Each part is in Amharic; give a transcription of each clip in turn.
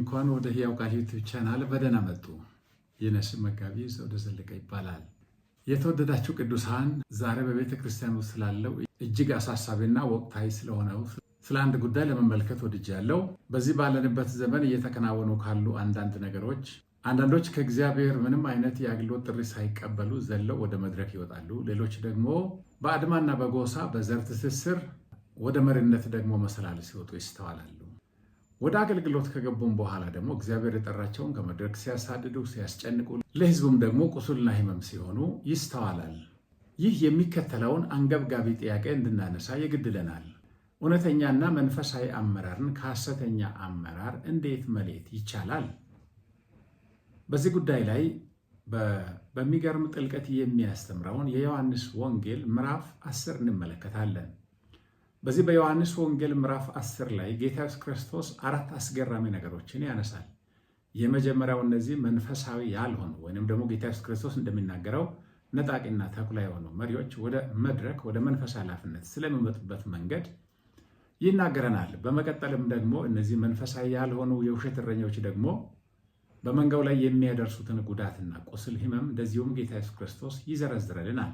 እንኳን ወደ ሕያው ቃል ዩቲዩብ ቻናል በደህና መጡ። የነሽ መጋቢ ዘውደ ዘለቀ ይባላል። የተወደዳችሁ ቅዱሳን፣ ዛሬ በቤተ ክርስቲያን ውስጥ ስላለው እጅግ አሳሳቢና ወቅታዊ ስለሆነው ስለ አንድ ጉዳይ ለመመልከት ወድጃለሁ። በዚህ ባለንበት ዘመን እየተከናወኑ ካሉ አንዳንድ ነገሮች አንዳንዶች ከእግዚአብሔር ምንም አይነት የአገልግሎት ጥሪ ሳይቀበሉ ዘለው ወደ መድረክ ይወጣሉ። ሌሎች ደግሞ በአድማና በጎሳ በዘር ትስስር ወደ መሪነት ደግሞ መሰላል ሲወጡ ይስተዋላሉ። ወደ አገልግሎት ከገቡም በኋላ ደግሞ እግዚአብሔር የጠራቸውን ከመድረክ ሲያሳድዱ፣ ሲያስጨንቁ፣ ለሕዝቡም ደግሞ ቁስልና ሕመም ሲሆኑ ይስተዋላል። ይህ የሚከተለውን አንገብጋቢ ጥያቄ እንድናነሳ የግድ ይለናል። እውነተኛና መንፈሳዊ አመራርን ከሐሰተኛ አመራር እንዴት መለየት ይቻላል? በዚህ ጉዳይ ላይ በሚገርም ጥልቀት የሚያስተምረውን የዮሐንስ ወንጌል ምዕራፍ 10 እንመለከታለን። በዚህ በዮሐንስ ወንጌል ምዕራፍ 10 ላይ ጌታ ኢየሱስ ክርስቶስ 4 አስገራሚ ነገሮችን ያነሳል። የመጀመሪያው እነዚህ መንፈሳዊ ያልሆኑ ወይንም ደግሞ ጌታ ኢየሱስ ክርስቶስ እንደሚናገረው ነጣቂና ተኩላ የሆኑ መሪዎች ወደ መድረክ ወደ መንፈሳዊ ኃላፊነት ስለሚመጡበት መንገድ ይናገረናል። በመቀጠልም ደግሞ እነዚህ መንፈሳዊ ያልሆኑ የውሸት እረኞች ደግሞ በመንጋው ላይ የሚያደርሱትን ጉዳትና ቁስል፣ ሕመም እንደዚሁም ጌታ ኢየሱስ ክርስቶስ ይዘረዝረልናል።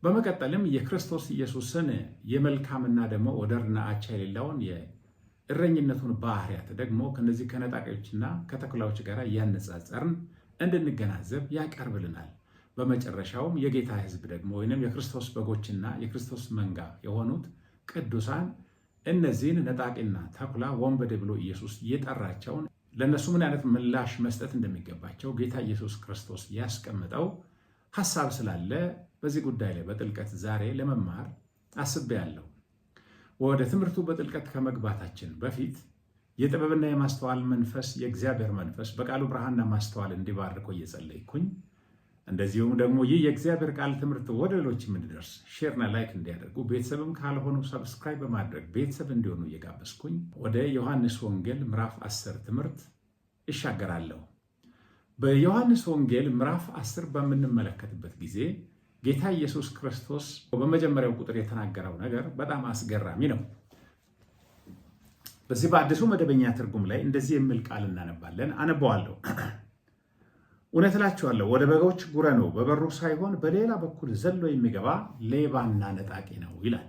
በመቀጠልም የክርስቶስ ኢየሱስን የመልካምና ደግሞ ወደርና አቻ የሌለውን የእረኝነቱን ባህሪያት ደግሞ ከነዚህ ከነጣቂዎችና ከተኩላዎች ጋር እያነጻጸርን እንድንገናዘብ ያቀርብልናል። በመጨረሻውም የጌታ ሕዝብ ደግሞ ወይንም የክርስቶስ በጎችና የክርስቶስ መንጋ የሆኑት ቅዱሳን እነዚህን ነጣቂና ተኩላ ወንበዴ ብሎ ኢየሱስ የጠራቸውን ለእነሱ ምን አይነት ምላሽ መስጠት እንደሚገባቸው ጌታ ኢየሱስ ክርስቶስ ያስቀምጠው ሐሳብ ስላለ በዚህ ጉዳይ ላይ በጥልቀት ዛሬ ለመማር አስቤያለሁ። ወደ ትምህርቱ በጥልቀት ከመግባታችን በፊት የጥበብና የማስተዋል መንፈስ የእግዚአብሔር መንፈስ በቃሉ ብርሃንና ማስተዋል እንዲባርኮ እየጸለይኩኝ እንደዚሁም ደግሞ ይህ የእግዚአብሔር ቃል ትምህርት ወደ ሌሎችም እንዲደርስ ሼርና ላይክ እንዲያደርጉ ቤተሰብም ካልሆኑ ሰብስክራይብ በማድረግ ቤተሰብ እንዲሆኑ እየጋበዝኩኝ ወደ ዮሐንስ ወንጌል ምዕራፍ 10 ትምህርት ይሻገራለሁ። በዮሐንስ ወንጌል ምዕራፍ 10 በምንመለከትበት ጊዜ ጌታ ኢየሱስ ክርስቶስ በመጀመሪያው ቁጥር የተናገረው ነገር በጣም አስገራሚ ነው። በዚህ በአዲሱ መደበኛ ትርጉም ላይ እንደዚህ የሚል ቃል እናነባለን። አነበዋለሁ። እውነት እላችኋለሁ ወደ በጎች ጉረኑ፣ በበሩ ሳይሆን በሌላ በኩል ዘሎ የሚገባ ሌባና ነጣቂ ነው ይላል።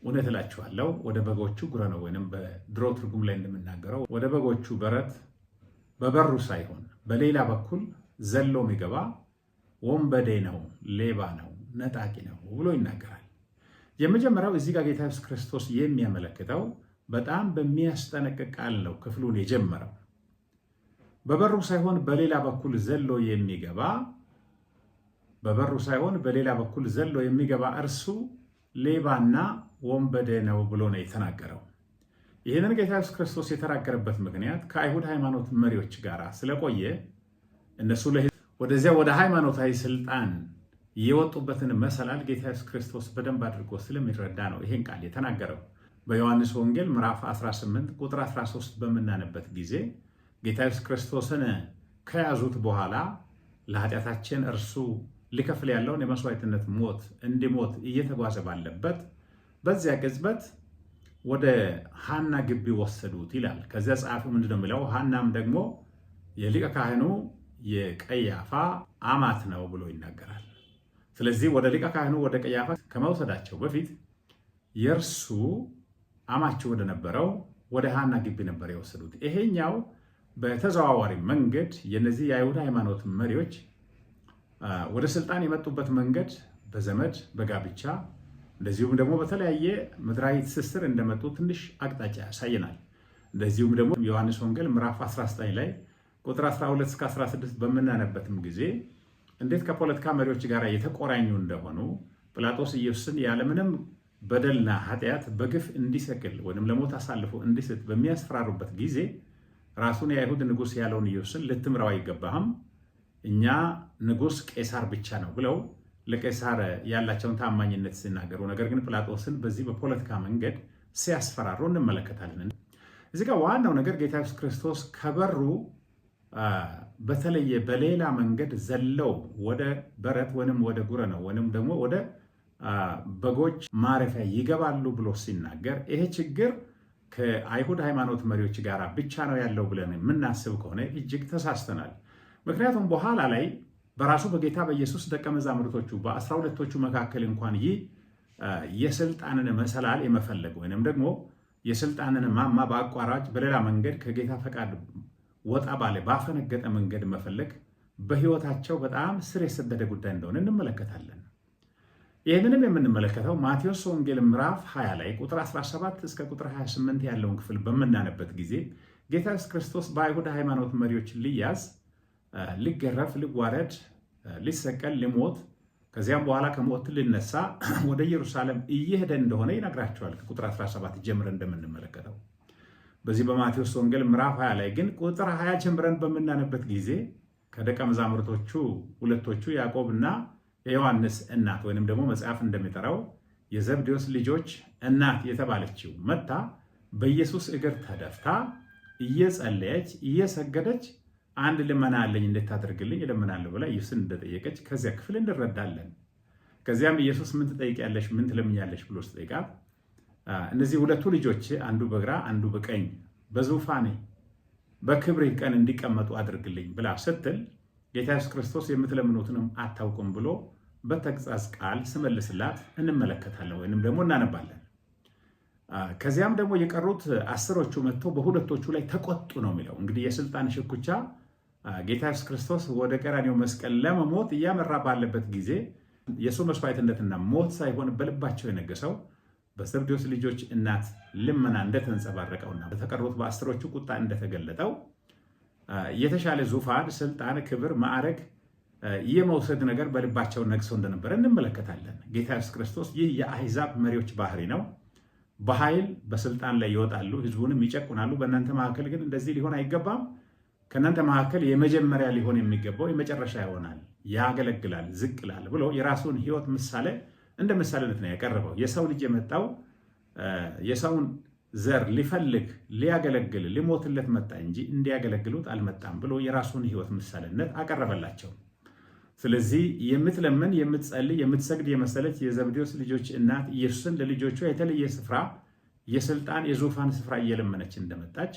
እውነት እላችኋለሁ ወደ በጎቹ ጉረኑ፣ ወይንም በድሮ ትርጉም ላይ እንደምናገረው ወደ በጎቹ በረት በበሩ ሳይሆን በሌላ በኩል ዘሎ የሚገባ ወንበዴ ነው፣ ሌባ ነው፣ ነጣቂ ነው ብሎ ይናገራል። የመጀመሪያው እዚህ ጋር ጌታ ኢየሱስ ክርስቶስ የሚያመለክተው በጣም በሚያስጠነቅቅ ቃል ነው ክፍሉን የጀመረው። በበሩ ሳይሆን በሌላ በኩል ዘሎ የሚገባ በበሩ ሳይሆን በሌላ በኩል ዘሎ የሚገባ እርሱ ሌባና ወንበዴ ነው ብሎ ነው የተናገረው። ይህንን ጌታ ኢየሱስ ክርስቶስ የተናገረበት ምክንያት ከአይሁድ ሃይማኖት መሪዎች ጋር ስለቆየ እነሱ ወደዚያ ወደ ሃይማኖታዊ ስልጣን የወጡበትን መሰላል ጌታ ኢየሱስ ክርስቶስ በደንብ አድርጎ ስለሚረዳ ነው ይህን ቃል የተናገረው። በዮሐንስ ወንጌል ምዕራፍ 18 ቁጥር 13 በምናነበት ጊዜ ጌታ ኢየሱስ ክርስቶስን ከያዙት በኋላ ለኃጢአታችን እርሱ ሊከፍል ያለውን የመስዋዕትነት ሞት እንዲሞት እየተጓዘ ባለበት በዚያ ቅጽበት ወደ ሐና ግቢ ወሰዱት ይላል። ከዚያ ጸሐፊው ምንድነው የሚለው? ሐናም ደግሞ የሊቀ ካህኑ የቀያፋ አማት ነው ብሎ ይናገራል። ስለዚህ ወደ ሊቀ ካህኑ ወደ ቀያፋ ከመውሰዳቸው በፊት የእርሱ አማቸው ወደ ነበረው ወደ ሐና ግቢ ነበር የወሰዱት። ይሄኛው በተዘዋዋሪ መንገድ የነዚህ የአይሁድ ሃይማኖት መሪዎች ወደ ስልጣን የመጡበት መንገድ በዘመድ በጋብቻ እንደዚሁም ደግሞ በተለያየ ምድራዊ ትስስር እንደመጡ ትንሽ አቅጣጫ ያሳየናል። እንደዚሁም ደግሞ ዮሐንስ ወንጌል ምዕራፍ 19 ላይ ቁጥር 12 እስከ 16 በምናነበትም ጊዜ እንዴት ከፖለቲካ መሪዎች ጋር የተቆራኙ እንደሆኑ ጲላጦስ ኢየሱስን ያለምንም በደልና ኃጢአት በግፍ እንዲሰቅል ወይም ለሞት አሳልፎ እንዲሰጥ በሚያስፈራሩበት ጊዜ ራሱን የአይሁድ ንጉሥ ያለውን ኢየሱስን ልትምራው አይገባህም፣ እኛ ንጉሥ ቄሳር ብቻ ነው ብለው ለቄሳር ያላቸውን ታማኝነት ሲናገሩ፣ ነገር ግን ጲላጦስን በዚህ በፖለቲካ መንገድ ሲያስፈራሩ እንመለከታለን። እዚህ ጋር ዋናው ነገር ጌታ ኢየሱስ ክርስቶስ ከበሩ በተለየ በሌላ መንገድ ዘለው ወደ በረት ወይንም ወደ ጉረነው ወይንም ደግሞ ወደ በጎች ማረፊያ ይገባሉ ብሎ ሲናገር ይሄ ችግር ከአይሁድ ሃይማኖት መሪዎች ጋር ብቻ ነው ያለው ብለን የምናስብ ከሆነ እጅግ ተሳስተናል። ምክንያቱም በኋላ ላይ በራሱ በጌታ በኢየሱስ ደቀ መዛሙርቶቹ በ12ቶቹ መካከል እንኳን ይህ የስልጣንን መሰላል የመፈለግ ወይንም ደግሞ የስልጣንን ማማ በአቋራጭ በሌላ መንገድ ከጌታ ፈቃድ ወጣ ባለ ባፈነገጠ መንገድ መፈለግ በሕይወታቸው በጣም ስር የሰደደ ጉዳይ እንደሆነ እንመለከታለን። ይህንንም የምንመለከተው ማቴዎስ ወንጌል ምዕራፍ 20 ላይ ቁጥር 17 እስከ ቁጥር 28 ያለውን ክፍል በምናነበት ጊዜ ጌታ ኢየሱስ ክርስቶስ በአይሁድ ሃይማኖት መሪዎች ሊያዝ፣ ሊገረፍ፣ ሊዋረድ፣ ሊሰቀል፣ ሊሞት ከዚያም በኋላ ከሞት ሊነሳ ወደ ኢየሩሳሌም እየሄደ እንደሆነ ይነግራቸዋል። ከቁጥር 17 ጀምረን እንደምንመለከተው በዚህ በማቴዎስ ወንጌል ምዕራፍ 20 ላይ ግን ቁጥር 20 ጀምረን በምናነበት ጊዜ ከደቀ መዛሙርቶቹ ሁለቶቹ ያዕቆብና የዮሐንስ እናት ወይንም ደግሞ መጽሐፍ እንደሚጠራው የዘብዴዎስ ልጆች እናት የተባለችው መታ በኢየሱስ እግር ተደፍታ እየጸለየች እየሰገደች አንድ ልመና አለኝ እንድታደርግልኝ እለምናለሁ ብላ ኢየሱስን እንደጠየቀች ከዚያ ክፍል እንረዳለን። ከዚያም ኢየሱስ ምን ትጠይቂያለሽ፣ ምን ትለምኛለሽ ብሎ ሲጠይቃት እነዚህ ሁለቱ ልጆች አንዱ በግራ አንዱ በቀኝ በዙፋኔ በክብሬ ቀን እንዲቀመጡ አድርግልኝ ብላ ስትል ጌታ ኢየሱስ ክርስቶስ የምትለምኑትንም አታውቁም ብሎ በተግሣጽ ቃል ስመልስላት እንመለከታለን ወይንም ደግሞ እናነባለን። ከዚያም ደግሞ የቀሩት አስሮቹ መጥተው በሁለቶቹ ላይ ተቆጡ ነው የሚለው። እንግዲህ የስልጣን ሽኩቻ ጌታ ኢየሱስ ክርስቶስ ወደ ቀራንዮ መስቀል ለመሞት እያመራ ባለበት ጊዜ የእሱ መስዋዕትነትና ሞት ሳይሆን በልባቸው የነገሰው በዘብዴዎስ ልጆች እናት ልመና እንደተንጸባረቀውና በተቀሩት በአስሮቹ ቁጣ እንደተገለጠው የተሻለ ዙፋን፣ ስልጣን፣ ክብር፣ ማዕረግ የመውሰድ ነገር በልባቸው ነግሰው እንደነበረ እንመለከታለን። ጌታ ኢየሱስ ክርስቶስ ይህ የአሕዛብ መሪዎች ባህሪ ነው። በኃይል በስልጣን ላይ ይወጣሉ፣ ህዝቡንም ይጨቁናሉ። በእናንተ መካከል ግን እንደዚህ ሊሆን አይገባም። ከእናንተ መካከል የመጀመሪያ ሊሆን የሚገባው የመጨረሻ ይሆናል፣ ያገለግላል፣ ዝቅ ይላል ብሎ የራሱን ህይወት ምሳሌ እንደ ምሳሌነት ነው ያቀረበው። የሰው ልጅ የመጣው የሰውን ዘር ሊፈልግ ሊያገለግል ሊሞትለት መጣ እንጂ እንዲያገለግሉት አልመጣም ብሎ የራሱን ህይወት ምሳሌነት አቀረበላቸው። ስለዚህ የምትለምን የምትጸልይ የምትሰግድ የመሰለች የዘብዴዎስ ልጆች እናት ኢየሱስን ለልጆቿ የተለየ ስፍራ የስልጣን የዙፋን ስፍራ እየለመነች እንደመጣች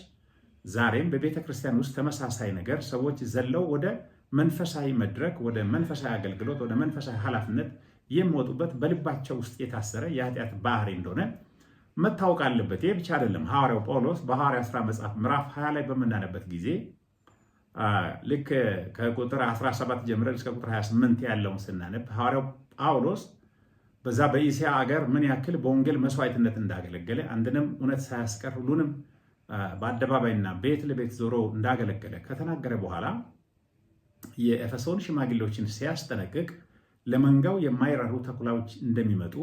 ዛሬም በቤተ ክርስቲያን ውስጥ ተመሳሳይ ነገር ሰዎች ዘለው ወደ መንፈሳዊ መድረክ ወደ መንፈሳዊ አገልግሎት ወደ መንፈሳዊ ኃላፊነት የሚወጡበት በልባቸው ውስጥ የታሰረ የኃጢአት ባህሪ እንደሆነ መታወቅ አለበት። ይህ ብቻ አይደለም። ሐዋርያው ጳውሎስ በሐዋርያት ሥራ መጽሐፍ ምዕራፍ 20 ላይ በምናነበት ጊዜ ልክ ከቁጥር 17 ጀምረን እስከ ቁጥር 28 ያለውን ስናነብ ሐዋርያው ጳውሎስ በዛ በእስያ አገር ምን ያክል በወንጌል መስዋዕትነት እንዳገለገለ አንድንም እውነት ሳያስቀር ሁሉንም በአደባባይና ቤት ለቤት ዞሮ እንዳገለገለ ከተናገረ በኋላ የኤፌሶን ሽማግሌዎችን ሲያስጠነቅቅ ለመንጋው የማይራሩ ተኩላዎች እንደሚመጡ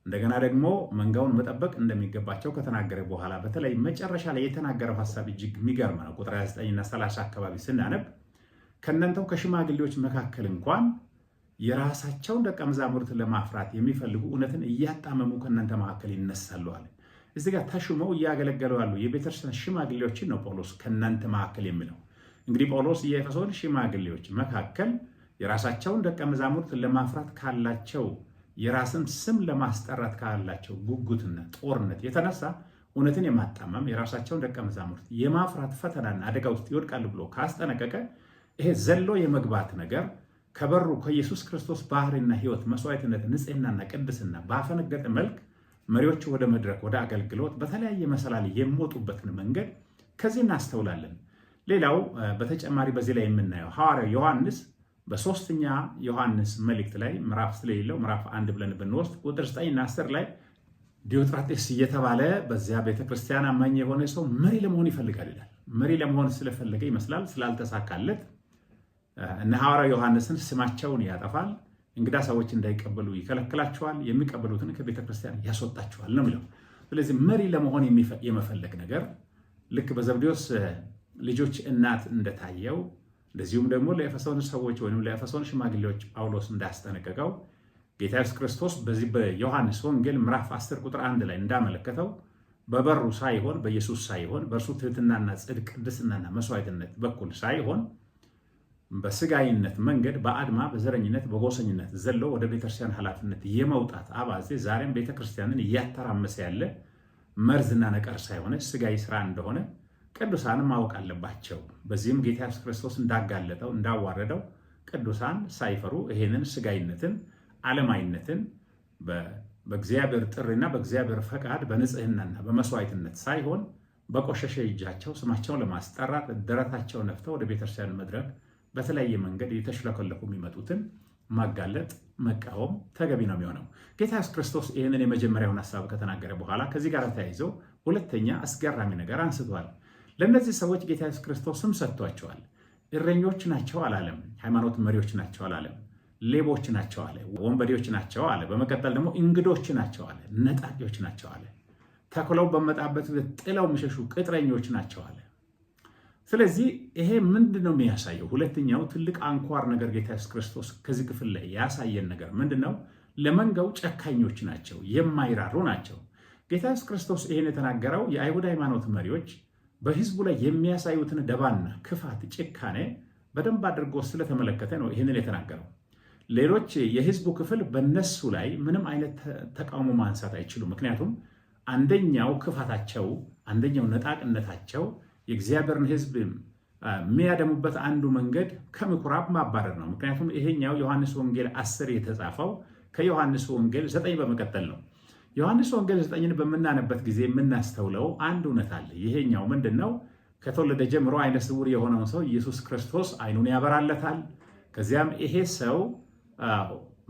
እንደገና ደግሞ መንጋውን መጠበቅ እንደሚገባቸው ከተናገረ በኋላ በተለይ መጨረሻ ላይ የተናገረው ሐሳብ እጅግ የሚገርም ነው። ቁጥር 29 እና 30 አካባቢ ስናነብ ከእናንተው ከሽማግሌዎች መካከል እንኳን የራሳቸውን ደቀ መዛሙርት ለማፍራት የሚፈልጉ እውነትን እያጣመሙ ከእናንተ መካከል ይነሳሉ አለ። እዚህ ጋር ተሹመው እያገለገሉ ያሉ የቤተክርስቲያን ሽማግሌዎችን ነው ጳውሎስ ከእናንተ መካከል የሚለው። እንግዲህ ጳውሎስ የኤፌሶን ሽማግሌዎች መካከል የራሳቸውን ደቀ መዛሙርት ለማፍራት ካላቸው የራስን ስም ለማስጠራት ካላቸው ጉጉትና ጦርነት የተነሳ እውነትን የማጣመም የራሳቸውን ደቀ መዛሙርት የማፍራት ፈተናና አደጋ ውስጥ ይወድቃሉ ብሎ ካስጠነቀቀ ይሄ ዘሎ የመግባት ነገር ከበሩ ከኢየሱስ ክርስቶስ ባህሪና ሕይወት መስዋዕትነት፣ ንጽህናና ቅድስና ባፈነገጠ መልክ መሪዎች ወደ መድረክ ወደ አገልግሎት በተለያየ መሰላል የሚወጡበትን መንገድ ከዚህ እናስተውላለን። ሌላው በተጨማሪ በዚህ ላይ የምናየው ሐዋርያው ዮሐንስ በሶስተኛ ዮሐንስ መልእክት ላይ ምዕራፍ ስለሌለው ምዕራፍ 1 ብለን ብንወስድ ቁጥር 9 እና 10 ላይ ዲዮጥራጤስ እየተባለ በዚያ ቤተክርስቲያን አማኝ የሆነ ሰው መሪ ለመሆን ይፈልጋል ይላል። መሪ ለመሆን ስለፈለገ ይመስላል ስላልተሳካለት እነ ሐዋርያው ዮሐንስን ስማቸውን ያጠፋል፣ እንግዳ ሰዎች እንዳይቀበሉ ይከለክላቸዋል፣ የሚቀበሉትን ከቤተክርስቲያን ያስወጣቸዋል ነው የሚለው። ስለዚህ መሪ ለመሆን የመፈለግ ነገር ልክ በዘብዴዎስ ልጆች እናት እንደታየው እንደዚሁም ደግሞ ለኤፌሶን ሰዎች ወይም ለኤፌሶን ሽማግሌዎች ጳውሎስ እንዳስጠነቀቀው ጌታ ኢየሱስ ክርስቶስ በዚህ በዮሐንስ ወንጌል ምዕራፍ 10 ቁጥር 1 ላይ እንዳመለከተው በበሩ ሳይሆን በኢየሱስ ሳይሆን በእርሱ ትህትናና ጽድቅ ቅድስናና መስዋዕትነት በኩል ሳይሆን በስጋይነት መንገድ በአድማ በዘረኝነት በጎሰኝነት ዘለው ወደ ቤተክርስቲያን ኃላፊነት የመውጣት አባዜ ዛሬም ቤተክርስቲያንን እያተራመሰ ያለ መርዝና ነቀርሳ የሆነ ስጋዊ ስራ እንደሆነ ቅዱሳን ማወቅ አለባቸው። በዚህም ጌታ ኢየሱስ ክርስቶስ እንዳጋለጠው እንዳዋረደው ቅዱሳን ሳይፈሩ ይሄንን ስጋዊነትን ዓለማዊነትን በእግዚአብሔር ጥሪና በእግዚአብሔር ፈቃድ በንጽህናና በመስዋዕትነት ሳይሆን በቆሸሸ እጃቸው ስማቸውን ለማስጠራት ደረታቸውን ነፍተው ወደ ቤተክርስቲያን መድረክ በተለያየ መንገድ የተሽለከለኩ የሚመጡትን ማጋለጥ መቃወም ተገቢ ነው የሚሆነው። ጌታ ኢየሱስ ክርስቶስ ይህንን የመጀመሪያውን ሀሳብ ከተናገረ በኋላ ከዚህ ጋር ተያይዘው ሁለተኛ አስገራሚ ነገር አንስቷል። ለእነዚህ ሰዎች ጌታ ኢየሱስ ክርስቶስ ስም ሰጥቷቸዋል። እረኞች ናቸው አላለም። ሃይማኖት መሪዎች ናቸው አላለም። ሌቦች ናቸው አለ። ወንበዴዎች ናቸው አለ። በመቀጠል ደግሞ እንግዶች ናቸው አለ። ነጣቂዎች ናቸው አለ። ተኩላው በመጣበት ጥለው የሚሸሹ ቅጥረኞች ናቸው አለ። ስለዚህ ይሄ ምንድን ነው የሚያሳየው? ሁለተኛው ትልቅ አንኳር ነገር ጌታ ኢየሱስ ክርስቶስ ከዚህ ክፍል ላይ ያሳየን ነገር ምንድን ነው? ለመንጋው ጨካኞች ናቸው፣ የማይራሩ ናቸው። ጌታ ኢየሱስ ክርስቶስ ይሄን የተናገረው የአይሁድ ሃይማኖት መሪዎች በህዝቡ ላይ የሚያሳዩትን ደባና ክፋት፣ ጭካኔ በደንብ አድርጎ ስለተመለከተ ነው ይህንን የተናገረው። ሌሎች የህዝቡ ክፍል በነሱ ላይ ምንም አይነት ተቃውሞ ማንሳት አይችሉም። ምክንያቱም አንደኛው ክፋታቸው፣ አንደኛው ነጣቅነታቸው የእግዚአብሔርን ህዝብ የሚያደሙበት አንዱ መንገድ ከምኩራብ ማባረር ነው። ምክንያቱም ይሄኛው ዮሐንስ ወንጌል 10 የተጻፈው ከዮሐንስ ወንጌል 9 በመቀጠል ነው። ዮሐንስ ወንጌል 9ን በምናነበት ጊዜ የምናስተውለው አንድ እውነት አለ። ይሄኛው ምንድን ነው? ከተወለደ ጀምሮ አይነ ስውር የሆነውን ሰው ኢየሱስ ክርስቶስ አይኑን ያበራለታል። ከዚያም ይሄ ሰው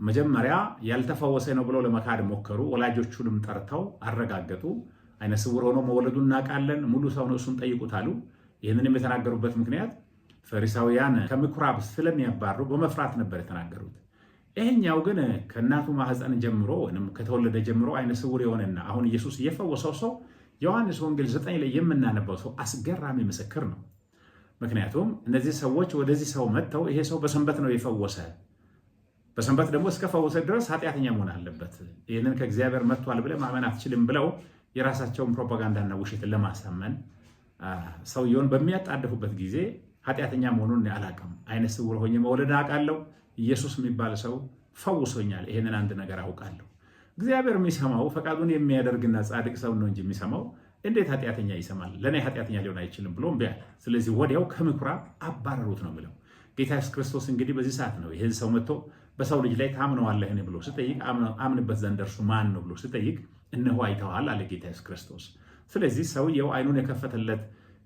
መጀመሪያ ያልተፈወሰ ነው ብለው ለመካድ ሞከሩ። ወላጆቹንም ጠርተው አረጋገጡ። አይነ ስውር ሆኖ መወለዱን እናውቃለን፣ ሙሉ ሰው ነው፣ እሱን ጠይቁት አሉ። ይህንንም የተናገሩበት ምክንያት ፈሪሳውያን ከምኩራብ ስለሚያባሩ በመፍራት ነበር የተናገሩት። ይሄኛው ግን ከእናቱ ማህፀን ጀምሮ ወይም ከተወለደ ጀምሮ አይነ ስውር የሆነና አሁን ኢየሱስ የፈወሰው ሰው ዮሐንስ ወንጌል 9 ላይ የምናነበው ሰው አስገራሚ ምስክር ነው። ምክንያቱም እነዚህ ሰዎች ወደዚህ ሰው መጥተው ይሄ ሰው በሰንበት ነው የፈወሰ፣ በሰንበት ደግሞ እስከፈወሰ ድረስ ኃጢአተኛ መሆን አለበት፣ ይህንን ከእግዚአብሔር መጥቷል ብለህ ማመን አትችልም ብለው የራሳቸውን ፕሮፓጋንዳና ውሸትን ለማሳመን ሰውየውን በሚያጣድፉበት ጊዜ ኃጢአተኛ መሆኑን አላውቅም፣ አይነ ስውር ሆኜ መወለድ አውቃለሁ፣ ኢየሱስ የሚባል ሰው ፈውሶኛል፣ ይህንን አንድ ነገር አውቃለሁ። እግዚአብሔር የሚሰማው ፈቃዱን የሚያደርግና ጻድቅ ሰው ነው እንጂ የሚሰማው እንዴት ኃጢአተኛ ይሰማል? ለእኔ ኃጢአተኛ ሊሆን አይችልም ብሎ እምቢ አለ። ስለዚህ ወዲያው ከምኩራብ አባረሩት ነው ብለው። ጌታ ኢየሱስ ክርስቶስ እንግዲህ በዚህ ሰዓት ነው ይህን ሰው መጥቶ በሰው ልጅ ላይ ታምነዋለህን ብሎ ስጠይቅ አምንበት ዘንድ እርሱ ማን ነው ብሎ ስጠይቅ እነሆ አይተዋል አለ ጌታ ኢየሱስ ክርስቶስ። ስለዚህ ሰውየው አይኑን የከፈተለት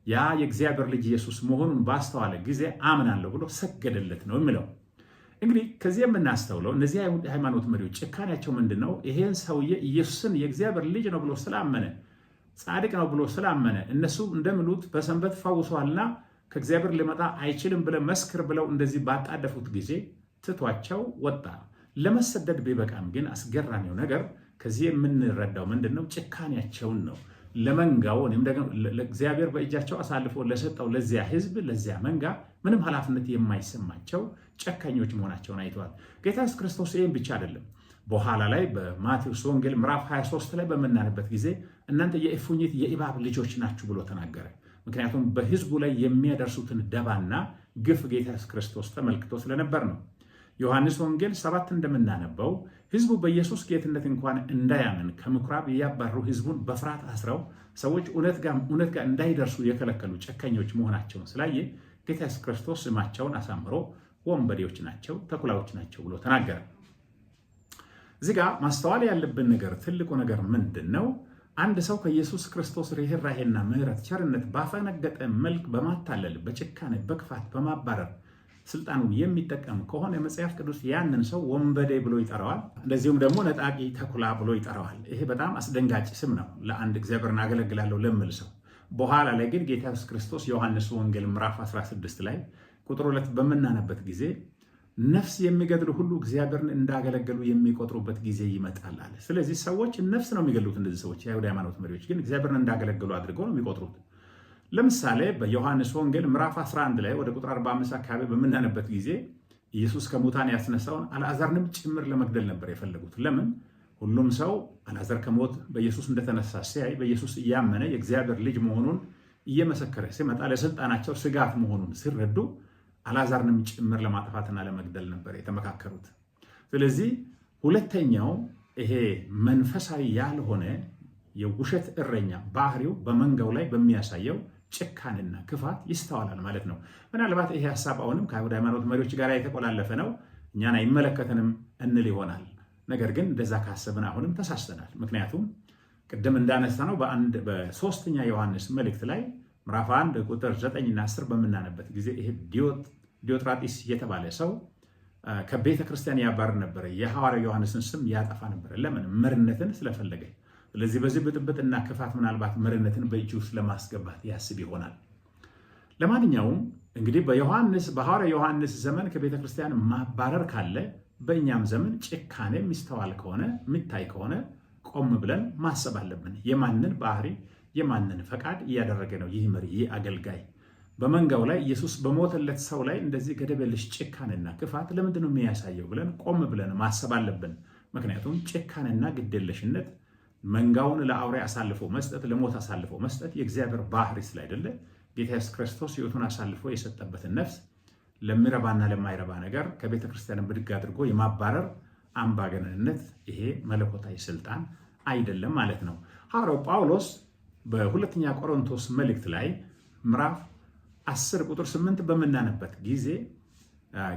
ያ የእግዚአብሔር ልጅ ኢየሱስ መሆኑን ባስተዋለ ጊዜ አምናለሁ ብሎ ሰገደለት ነው የሚለው። እንግዲህ ከዚህ የምናስተውለው እነዚህ ሃይማኖት መሪዎች ጭካኔያቸው ምንድን ነው? ይሄን ሰውዬ ኢየሱስን የእግዚአብሔር ልጅ ነው ብሎ ስላመነ፣ ጻድቅ ነው ብሎ ስላመነ እነሱ እንደሚሉት በሰንበት ፈውሷልና ከእግዚአብሔር ሊመጣ አይችልም ብለ መስክር ብለው እንደዚህ ባጣደፉት ጊዜ ትቷቸው ወጣ። ለመሰደድ ቢበቃም ግን አስገራሚው ነገር ከዚህ የምንረዳው ምንድን ነው? ጭካኔያቸውን ነው። ለመንጋው ወይም ደግሞ ለእግዚአብሔር በእጃቸው አሳልፎ ለሰጠው ለዚያ ህዝብ ለዚያ መንጋ ምንም ኃላፊነት የማይሰማቸው ጨካኞች መሆናቸውን አይተዋል። ጌታ ኢየሱስ ክርስቶስ ይህም ብቻ አይደለም። በኋላ ላይ በማቴዎስ ወንጌል ምዕራፍ 23 ላይ በምናንበት ጊዜ እናንተ የእፉኝት የእባብ ልጆች ናችሁ ብሎ ተናገረ። ምክንያቱም በህዝቡ ላይ የሚያደርሱትን ደባና ግፍ ጌታ ኢየሱስ ክርስቶስ ተመልክቶ ስለነበር ነው። ዮሐንስ ወንጌል 7 እንደምናነበው ህዝቡ በኢየሱስ ጌትነት እንኳን እንዳያምን ከምኩራብ እያባሩ ህዝቡን በፍርሃት አስረው ሰዎች እውነት ጋር እንዳይደርሱ የከለከሉ ጨካኞች መሆናቸውን ስላየ ጌታ ኢየሱስ ክርስቶስ ስማቸውን አሳምሮ ወንበዴዎች ናቸው፣ ተኩላዎች ናቸው ብሎ ተናገረ። እዚህ ጋር ማስተዋል ያለብን ነገር ትልቁ ነገር ምንድን ነው? አንድ ሰው ከኢየሱስ ክርስቶስ ርኅራኄና ምሕረት ቸርነት ባፈነገጠ መልክ በማታለል በጭካኔ በክፋት በማባረር ስልጣኑን የሚጠቀም ከሆነ መጽሐፍ ቅዱስ ያንን ሰው ወንበዴ ብሎ ይጠራዋል። እንደዚሁም ደግሞ ነጣቂ ተኩላ ብሎ ይጠራዋል። ይሄ በጣም አስደንጋጭ ስም ነው ለአንድ እግዚአብሔርን አገለግላለሁ ለሚል ሰው። በኋላ ላይ ግን ጌታ ኢየሱስ ክርስቶስ ዮሐንስ ወንጌል ምዕራፍ 16 ላይ ቁጥር 2 በምናነበት ጊዜ ነፍስ የሚገድሉ ሁሉ እግዚአብሔርን እንዳገለገሉ የሚቆጥሩበት ጊዜ ይመጣል አለ። ስለዚህ ሰዎች ነፍስ ነው የሚገድሉት። እንደዚህ ሰዎች የአይሁድ ሃይማኖት መሪዎች ግን እግዚአብሔርን እንዳገለገሉ አድርገው ነው የሚቆጥሩት። ለምሳሌ በዮሐንስ ወንጌል ምዕራፍ 11 ላይ ወደ ቁጥር 45 አካባቢ በምናነበት ጊዜ ኢየሱስ ከሙታን ያስነሳውን አልዓዛርንም ጭምር ለመግደል ነበር የፈለጉት። ለምን? ሁሉም ሰው አልዓዛር ከሞት በኢየሱስ እንደተነሳ ሲያይ በኢየሱስ እያመነ የእግዚአብሔር ልጅ መሆኑን እየመሰከረ ሲመጣ ለስልጣናቸው ስጋት መሆኑን ሲረዱ አልዓዛርንም ጭምር ለማጥፋትና ለመግደል ነበር የተመካከሩት። ስለዚህ ሁለተኛው ይሄ መንፈሳዊ ያልሆነ የውሸት እረኛ ባህሪው በመንጋው ላይ በሚያሳየው ጭካኔና ክፋት ይስተዋላል ማለት ነው። ምናልባት ይሄ ሀሳብ አሁንም ከአይሁድ ሃይማኖት መሪዎች ጋር የተቆላለፈ ነው፣ እኛን አይመለከተንም እንል ይሆናል። ነገር ግን እንደዛ ካሰብን አሁንም ተሳስተናል። ምክንያቱም ቅድም እንዳነሳ ነው በሶስተኛ ዮሐንስ መልእክት ላይ ምዕራፍ 1 ቁጥር 9 እና 10 በምናነበት ጊዜ ይሄ ዲዮጥራጢስ የተባለ ሰው ከቤተ ክርስቲያን ያባርር ነበረ። የሐዋርያው ዮሐንስን ስም ያጠፋ ነበረ። ለምን? መርነትን ስለፈለገ። ስለዚህ በዚህ ብጥብጥና ክፋት ምናልባት መርነትን በእጁ ውስጥ ለማስገባት ያስብ ይሆናል። ለማንኛውም እንግዲህ በሐዋርያው ዮሐንስ ዘመን ከቤተ ክርስቲያን ማባረር ካለ በእኛም ዘመን ጭካኔ የሚስተዋል ከሆነ የሚታይ ከሆነ ቆም ብለን ማሰብ አለብን። የማንን ባህሪ የማንን ፈቃድ እያደረገ ነው ይህ መሪ፣ ይህ አገልጋይ? በመንጋው ላይ ኢየሱስ በሞተለት ሰው ላይ እንደዚህ ገደብ የለሽ ጭካኔና ክፋት ለምንድን ነው የሚያሳየው ብለን ቆም ብለን ማሰብ አለብን። ምክንያቱም ጭካኔና ግዴለሽነት መንጋውን ለአውሬ አሳልፎ መስጠት፣ ለሞት አሳልፎ መስጠት የእግዚአብሔር ባህሪ ስላይደለ ጌታ ኢየሱስ ክርስቶስ ሕይወቱን አሳልፎ የሰጠበትን ነፍስ ለሚረባና ለማይረባ ነገር ከቤተ ክርስቲያን ብድግ አድርጎ የማባረር አምባገነንነት ይሄ መለኮታዊ ስልጣን አይደለም ማለት ነው። ሐዋርያው ጳውሎስ በሁለተኛ ቆሮንቶስ መልእክት ላይ ምዕራፍ 10 ቁጥር 8 በምናነበት ጊዜ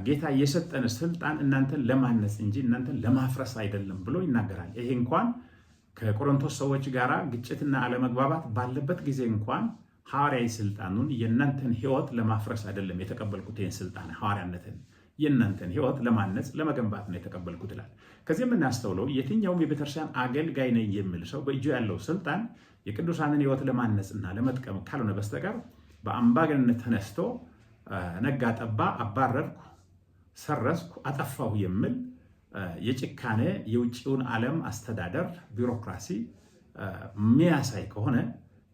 ጌታ የሰጠን ስልጣን እናንተን ለማነጽ እንጂ እናንተን ለማፍረስ አይደለም ብሎ ይናገራል። ይሄ እንኳን ከቆሮንቶስ ሰዎች ጋር ግጭትና አለመግባባት ባለበት ጊዜ እንኳን ሐዋርያዊ ስልጣኑን የእናንተን ሕይወት ለማፍረስ አይደለም የተቀበልኩት፣ ይህን ስልጣን ሐዋርያነትን የእናንተን ሕይወት ለማነጽ ለመገንባት ነው የተቀበልኩት ይላል። ከዚህ የምናስተውለው የትኛውም የቤተክርስቲያን አገልጋይ ነኝ የሚል ሰው በእጁ ያለው ስልጣን የቅዱሳንን ሕይወት ለማነጽና ለመጥቀም ካልሆነ በስተቀር በአምባገነንነት ተነስቶ ነጋ ጠባ አባረርኩ፣ ሰረዝኩ፣ አጠፋሁ የሚል የጭካኔ የውጭውን ዓለም አስተዳደር ቢሮክራሲ የሚያሳይ ከሆነ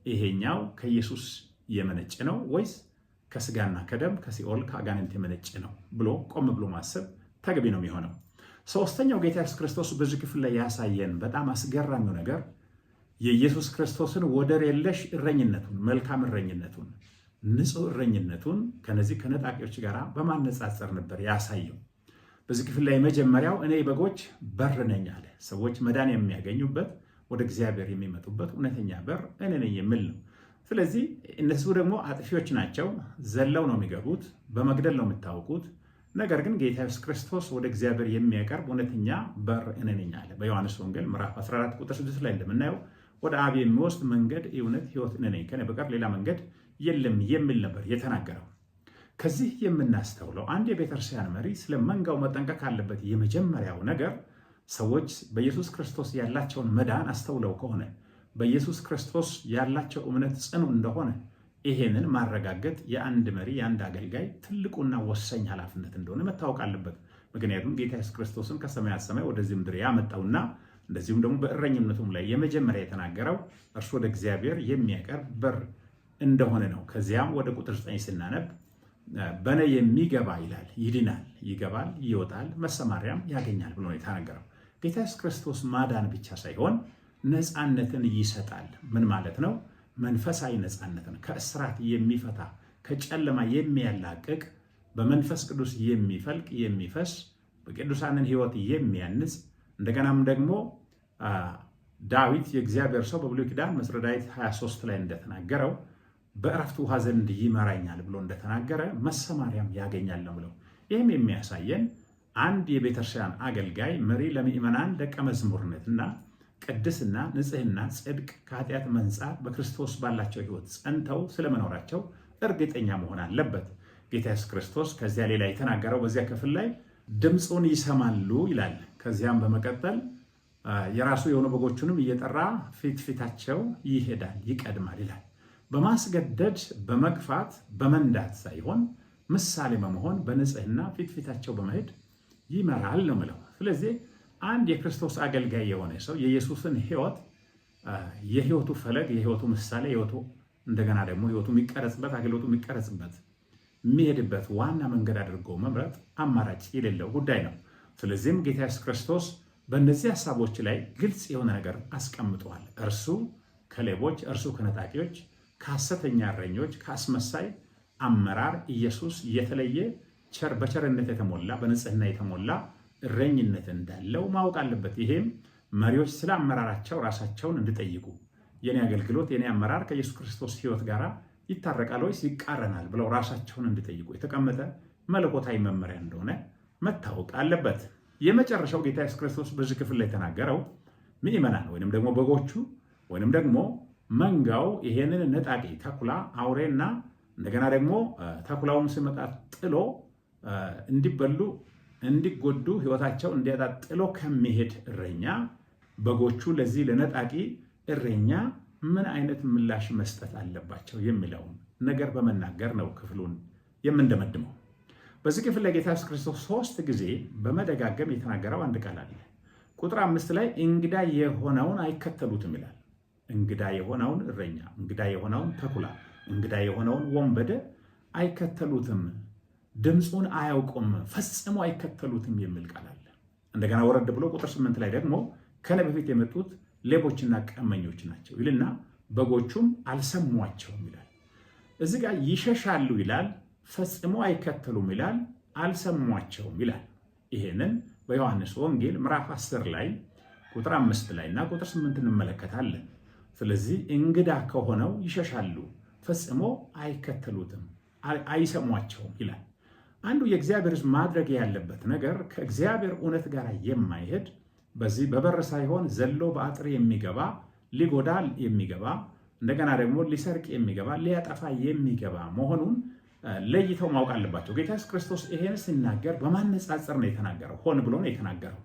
ይሄኛው ከኢየሱስ የመነጨ ነው ወይስ ከስጋና ከደም ከሲኦል ከአጋንንት የመነጨ ነው ብሎ ቆም ብሎ ማሰብ ተገቢ ነው የሚሆነው። ሶስተኛው ጌታ ኢየሱስ ክርስቶስ በዚህ ክፍል ላይ ያሳየን በጣም አስገራሚው ነገር የኢየሱስ ክርስቶስን ወደር የለሽ እረኝነቱን፣ መልካም እረኝነቱን፣ ንጹህ እረኝነቱን ከነዚህ ከነጣቂዎች ጋር በማነጻጸር ነበር ያሳየው። በዚህ ክፍል ላይ መጀመሪያው እኔ በጎች በር ነኝ አለ። ሰዎች መዳን የሚያገኙበት ወደ እግዚአብሔር የሚመጡበት እውነተኛ በር እኔ ነኝ የሚል ነው። ስለዚህ እነሱ ደግሞ አጥፊዎች ናቸው፣ ዘለው ነው የሚገቡት፣ በመግደል ነው የሚታወቁት። ነገር ግን ጌታ ኢየሱስ ክርስቶስ ወደ እግዚአብሔር የሚያቀርብ እውነተኛ በር እኔ ነኝ አለ። በዮሐንስ ወንጌል ምዕራፍ 14 ቁጥር 6 ላይ እንደምናየው ወደ አብ የሚወስድ መንገድ፣ እውነት፣ ሕይወት እኔ ነኝ፣ ከኔ በቀር ሌላ መንገድ የለም የሚል ነበር የተናገረው። ከዚህ የምናስተውለው አንድ የቤተክርስቲያን መሪ ስለ መንጋው መጠንቀቅ ካለበት የመጀመሪያው ነገር ሰዎች በኢየሱስ ክርስቶስ ያላቸውን መዳን አስተውለው ከሆነ በኢየሱስ ክርስቶስ ያላቸው እምነት ጽኑ እንደሆነ ይሄንን ማረጋገጥ የአንድ መሪ የአንድ አገልጋይ ትልቁና ወሳኝ ኃላፊነት እንደሆነ መታወቅ አለበት። ምክንያቱም ጌታ ኢየሱስ ክርስቶስን ከሰማያት ሰማይ ወደዚህ ምድር ያመጣውና እንደዚሁም ደግሞ በእረኝነቱም ላይ የመጀመሪያ የተናገረው እርሱ ወደ እግዚአብሔር የሚያቀርብ በር እንደሆነ ነው። ከዚያም ወደ ቁጥር 9 ስናነብ በእኔ የሚገባ ይላል ይድናል፣ ይገባል፣ ይወጣል፣ መሰማሪያም ያገኛል ብሎ ነው የተናገረው። ጌታ ኢየሱስ ክርስቶስ ማዳን ብቻ ሳይሆን ነፃነትን ይሰጣል። ምን ማለት ነው? መንፈሳዊ ነፃነትን፣ ከእስራት የሚፈታ ከጨለማ የሚያላቅቅ በመንፈስ ቅዱስ የሚፈልቅ የሚፈስ በቅዱሳንን ሕይወት የሚያንጽ እንደገናም ደግሞ ዳዊት የእግዚአብሔር ሰው በብሉይ ኪዳን መዝሙረ ዳዊት 23 ላይ እንደተናገረው በእረፍት ውሃ ዘንድ ይመራኛል ብሎ እንደተናገረ መሰማሪያም ያገኛል ነው ብለው። ይህም የሚያሳየን አንድ የቤተክርስቲያን አገልጋይ መሪ ለምእመናን ደቀ መዝሙርነትና ቅድስና፣ ንጽህና፣ ጽድቅ፣ ከኃጢአት መንጻት በክርስቶስ ባላቸው ሕይወት ጸንተው ስለመኖራቸው እርግጠኛ መሆን አለበት። ጌታ ኢየሱስ ክርስቶስ ከዚያ ሌላ የተናገረው በዚያ ክፍል ላይ ድምፁን ይሰማሉ ይላል። ከዚያም በመቀጠል የራሱ የሆኑ በጎቹንም እየጠራ ፊት ፊታቸው ይሄዳል፣ ይቀድማል ይላል። በማስገደድ በመግፋት በመንዳት ሳይሆን ምሳሌ በመሆን በንጽህና ፊት ፊታቸው በመሄድ ይመራል ነው ምለው። ስለዚህ አንድ የክርስቶስ አገልጋይ የሆነ ሰው የኢየሱስን ሕይወት የሕይወቱ ፈለግ፣ የሕይወቱ ምሳሌ፣ ሕይወቱ እንደገና ደግሞ ሕይወቱ የሚቀረጽበት አገልግሎቱ የሚቀረጽበት የሚሄድበት ዋና መንገድ አድርጎ መምረጥ አማራጭ የሌለው ጉዳይ ነው። ስለዚህም ጌታ ኢየሱስ ክርስቶስ በእነዚህ ሀሳቦች ላይ ግልጽ የሆነ ነገር አስቀምጠዋል። እርሱ ከሌቦች፣ እርሱ ከነጣቂዎች፣ ከሐሰተኛ እረኞች፣ ከአስመሳይ አመራር ኢየሱስ የተለየ በቸርነት የተሞላ በንጽህና የተሞላ እረኝነት እንዳለው ማወቅ አለበት። ይሄም መሪዎች ስለ አመራራቸው ራሳቸውን እንዲጠይቁ የኔ አገልግሎት የኔ አመራር ከኢየሱስ ክርስቶስ ሕይወት ጋር ይታረቃል ወይስ ይቃረናል ብለው ራሳቸውን እንዲጠይቁ የተቀመጠ መለኮታዊ መመሪያ እንደሆነ መታወቅ አለበት። የመጨረሻው ጌታ ኢየሱስ ክርስቶስ በዚህ ክፍል ላይ የተናገረው ምዕመናን ወይንም ደግሞ በጎቹ ወይንም ደግሞ መንጋው ይሄንን ነጣቂ ተኩላ አውሬና እንደገና ደግሞ ተኩላውን ሲመጣ ጥሎ እንዲበሉ እንዲጎዱ ሕይወታቸው እንዲያጣ ጥሎ ከሚሄድ እረኛ በጎቹ ለዚህ ለነጣቂ እረኛ ምን አይነት ምላሽ መስጠት አለባቸው የሚለውን ነገር በመናገር ነው ክፍሉን የምንደመድመው። በዚህ ክፍል ላይ ጌታ ኢየሱስ ክርስቶስ 3 ጊዜ በመደጋገም የተናገረው አንድ ቃል አለ። ቁጥር 5 ላይ እንግዳ የሆነውን አይከተሉትም ይላል። እንግዳ የሆነውን እረኛ፣ እንግዳ የሆነውን ተኩላ፣ እንግዳ የሆነውን ወንበዴ አይከተሉትም፣ ድምፁን አያውቁም፣ ፈጽሞ አይከተሉትም የሚል ቃል አለ። እንደገና ወረድ ብሎ ቁጥር 8 ላይ ደግሞ ከኔ በፊት የመጡት ሌቦችና ቀመኞች ናቸው ይልና በጎቹም አልሰሟቸውም ይላል። እዚህ ጋር ይሸሻሉ ይላል፣ ፈጽሞ አይከተሉም ይላል፣ አልሰሟቸውም ይላል። ይሄንን በዮሐንስ ወንጌል ምዕራፍ 10 ላይ ቁጥር 5 ላይ እና ቁጥር 8 እንመለከታለን። ስለዚህ እንግዳ ከሆነው ይሸሻሉ፣ ፈጽሞ አይከተሉትም፣ አይሰሟቸውም ይላል። አንዱ የእግዚአብሔር ሕዝብ ማድረግ ያለበት ነገር ከእግዚአብሔር እውነት ጋር የማይሄድ በዚህ በበር ሳይሆን ዘሎ በአጥር የሚገባ ሊጎዳ የሚገባ እንደገና ደግሞ ሊሰርቅ የሚገባ ሊያጠፋ የሚገባ መሆኑን ለይተው ማወቅ አለባቸው። ጌታ ኢየሱስ ክርስቶስ ይሄን ሲናገር በማነጻጸር ነው የተናገረው፣ ሆን ብሎ ነው የተናገረው።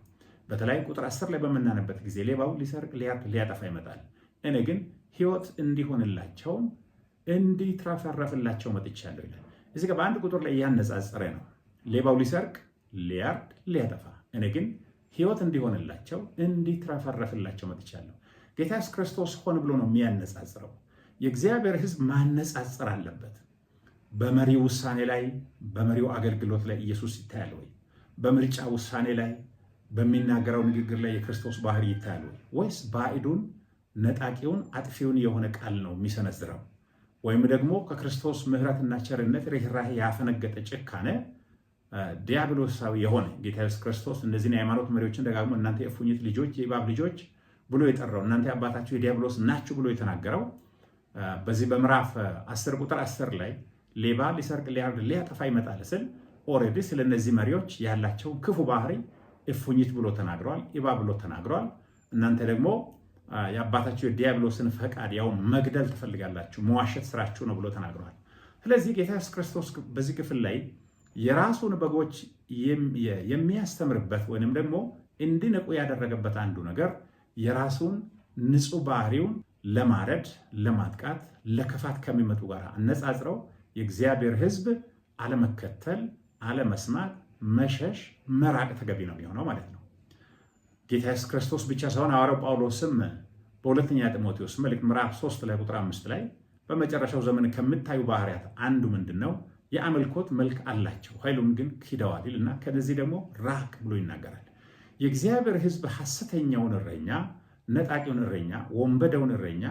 በተለይ ቁጥር 10 ላይ በምናነበት ጊዜ ሌባው ሊሰርቅ ሊያጠፋ ይመጣል፣ እኔ ግን ሕይወት እንዲሆንላቸው እንዲትረፈረፍላቸው መጥቻለሁ ይላል። እዚህ ጋር በአንድ ቁጥር ላይ ያነጻጸረ ነው። ሌባው ሊሰርቅ ሊያርድ ሊያጠፋ፣ እኔ ግን ሕይወት እንዲሆንላቸው እንዲትረፈረፍላቸው መጥቻለሁ። ጌታ ኢየሱስ ክርስቶስ ሆን ብሎ ነው የሚያነጻጽረው። የእግዚአብሔር ሕዝብ ማነጻጸር አለበት። በመሪው ውሳኔ ላይ በመሪው አገልግሎት ላይ ኢየሱስ ይታያል ወይ? በምርጫ ውሳኔ ላይ በሚናገረው ንግግር ላይ የክርስቶስ ባህሪ ይታያል ወይ? ወይስ ባዕዱን ነጣቂውን አጥፊውን የሆነ ቃል ነው የሚሰነዝረው? ወይም ደግሞ ከክርስቶስ ምሕረትና ቸርነት ርኅራኄ ያፈነገጠ ጭካኔ ዲያብሎሳዊ የሆነ ጌታ ኢየሱስ ክርስቶስ እነዚህን የሃይማኖት መሪዎችን ደጋግሞ እናንተ የእፉኝት ልጆች የእባብ ልጆች ብሎ የጠራው እናንተ አባታችሁ የዲያብሎስ ናችሁ ብሎ የተናገረው በዚህ በምዕራፍ 10 ቁጥር 10 ላይ ሌባ ሊሰርቅ ሊያርድ ሊያጠፋ ይመጣል ስል ኦልሬዲ ስለ እነዚህ መሪዎች ያላቸው ክፉ ባህሪ እፉኝት ብሎ ተናግሯል፣ እባብ ብሎ ተናግሯል። እናንተ ደግሞ የአባታችሁ የዲያብሎስን ፈቃድ ያው መግደል ትፈልጋላችሁ፣ መዋሸት ስራችሁ ነው ብሎ ተናግሯል። ስለዚህ ጌታ ኢየሱስ ክርስቶስ በዚህ ክፍል ላይ የራሱን በጎች የሚያስተምርበት ወይንም ደግሞ እንዲነቁ ያደረገበት አንዱ ነገር የራሱን ንጹህ ባህሪውን ለማረድ፣ ለማጥቃት፣ ለክፋት ከሚመጡ ጋር አነጻጽረው የእግዚአብሔር ሕዝብ አለመከተል፣ አለመስማት፣ መሸሽ፣ መራቅ ተገቢ ነው የሚሆነው ማለት ነው። ጌታ ኢየሱስ ክርስቶስ ብቻ ሳይሆን ሐዋርያው ጳውሎስም በሁለተኛ ጢሞቴዎስ መልእክት ምዕራፍ 3 ላይ ቁጥር 5 ላይ በመጨረሻው ዘመን ከምታዩ ባህሪያት አንዱ ምንድነው? የአምልኮት መልክ አላቸው፣ ኃይሉን ግን ክደዋል ይልና ከነዚህ ደግሞ ራቅ ብሎ ይናገራል። የእግዚአብሔር ሕዝብ ሐሰተኛውን እረኛ፣ ነጣቂውን እረኛ፣ ወንበዴውን እረኛ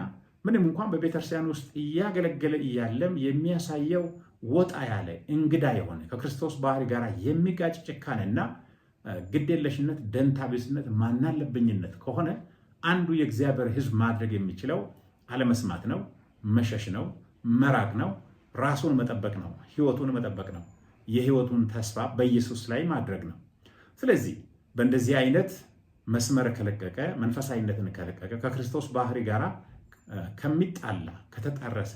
ምንም እንኳን በቤተክርስቲያን ውስጥ እያገለገለ እያለም የሚያሳየው ወጣ ያለ እንግዳ የሆነ ከክርስቶስ ባህሪ ጋር የሚጋጭ ጭካኔና ግዴለሽነት፣ ደንታቢስነት፣ ማናለብኝነት ከሆነ አንዱ የእግዚአብሔር ሕዝብ ማድረግ የሚችለው አለመስማት ነው፣ መሸሽ ነው፣ መራቅ ነው፣ ራሱን መጠበቅ ነው፣ ሕይወቱን መጠበቅ ነው፣ የሕይወቱን ተስፋ በኢየሱስ ላይ ማድረግ ነው። ስለዚህ በእንደዚህ አይነት መስመር ከለቀቀ፣ መንፈሳዊነትን ከለቀቀ፣ ከክርስቶስ ባህሪ ጋር ከሚጣላ ከተጣረሰ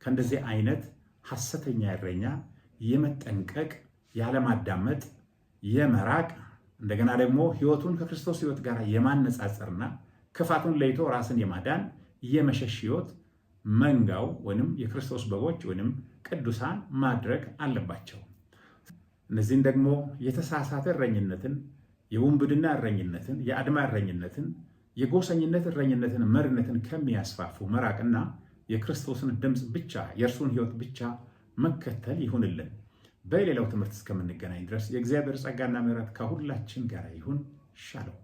ከእንደዚህ አይነት ሐሰተኛ እረኛ የመጠንቀቅ ያለማዳመጥ፣ የመራቅ እንደገና ደግሞ ሕይወቱን ከክርስቶስ ሕይወት ጋር የማነጻጸርና ክፋቱን ለይቶ ራስን የማዳን የመሸሽ ሕይወት መንጋው ወይንም የክርስቶስ በጎች ወይንም ቅዱሳን ማድረግ አለባቸው። እነዚህን ደግሞ የተሳሳተ እረኝነትን፣ የውንብድና እረኝነትን፣ የአድማ እረኝነትን፣ የጎሰኝነት እረኝነትን፣ መሪነትን ከሚያስፋፉ መራቅና የክርስቶስን ድምፅ ብቻ የእርሱን ሕይወት ብቻ መከተል ይሁንልን። በሌላው ትምህርት እስከምንገናኝ ድረስ የእግዚአብሔር ጸጋና ምሕረት ከሁላችን ጋር ይሁን። ሻሎም